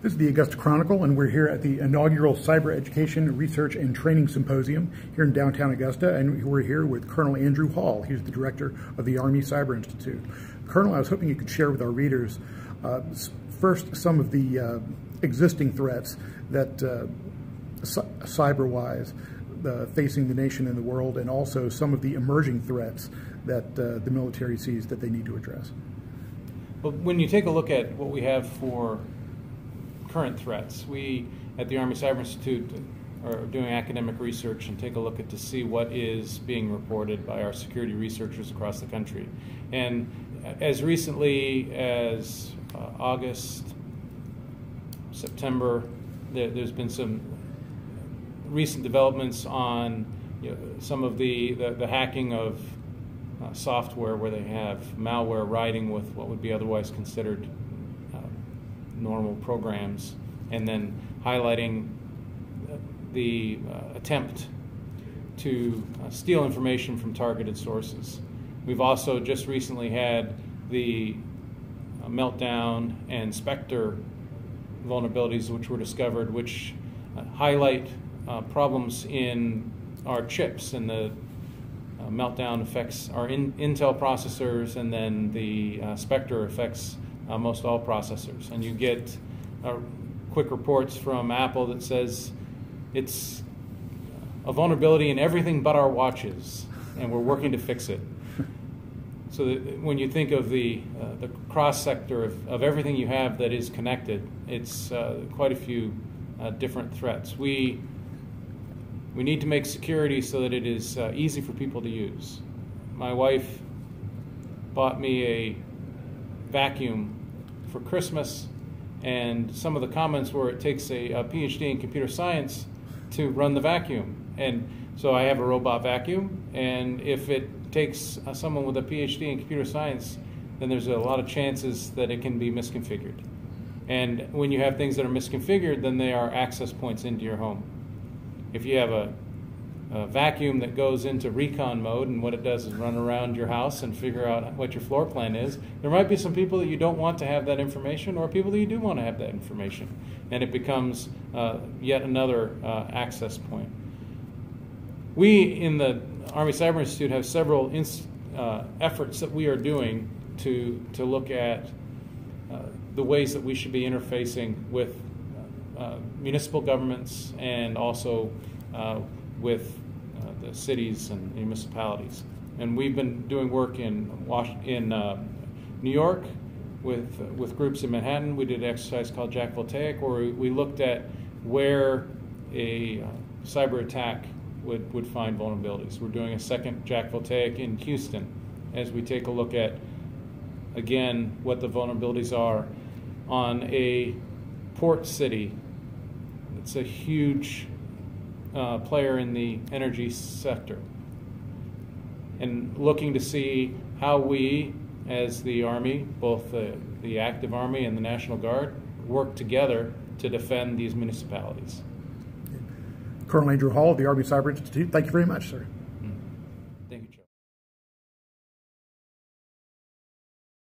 This is the Augusta Chronicle, and we're here at the inaugural Cyber Education, Research, and Training Symposium here in downtown Augusta, and we're here with Colonel Andrew Hall. He's the director of the Army Cyber Institute. Colonel, I was hoping you could share with our readers first some of the existing threats that cyber-wise facing the nation and the world, and also some of the emerging threats that the military sees that they need to address. Well, when you take a look at what we have for current threats, we at the Army Cyber Institute are doing academic research and take a look at to see what is being reported by our security researchers across the country. And as recently as August, September, there's been some recent developments on some of the hacking of software where they have malware riding with what would be otherwise considered normal programs, and then highlighting the attempt to steal information from targeted sources. We've also just recently had the Meltdown and Spectre vulnerabilities which were discovered, which highlight problems in our chips, and the Meltdown affects our Intel processors, and then the Spectre affects most all processors. And you get quick reports from Apple that says it's a vulnerability in everything but our watches, and we're working to fix it. So that when you think of the cross-sector of everything you have that is connected, it's quite a few different threats. We need to make security so that it is easy for people to use. My wife bought me a vacuum for Christmas, and some of the comments were it takes a PhD in computer science to run the vacuum. And so I have a robot vacuum, and if it takes someone with a PhD in computer science, then there's a lot of chances that it can be misconfigured. And when you have things that are misconfigured, then they are access points into your home. If you have a vacuum that goes into recon mode, and what it does is run around your house and figure out what your floor plan is, there might be some people that you don't want to have that information, or people that you do want to have that information, and it becomes yet another access point. We in the Army Cyber Institute have several efforts that we are doing to look at the ways that we should be interfacing with municipal governments, and also with the cities and municipalities. And we've been doing work in New York with groups in Manhattan. We did an exercise called Jack Voltaic, where we looked at where a cyber attack would find vulnerabilities. We're doing a second Jack Voltaic in Houston as we take a look at, again, what the vulnerabilities are on a port city. It's a huge player in the energy sector, and looking to see how we, as the Army, both the active Army and the National Guard, work together to defend these municipalities. Colonel Andrew Hall of the Army Cyber Institute, thank you very much, sir.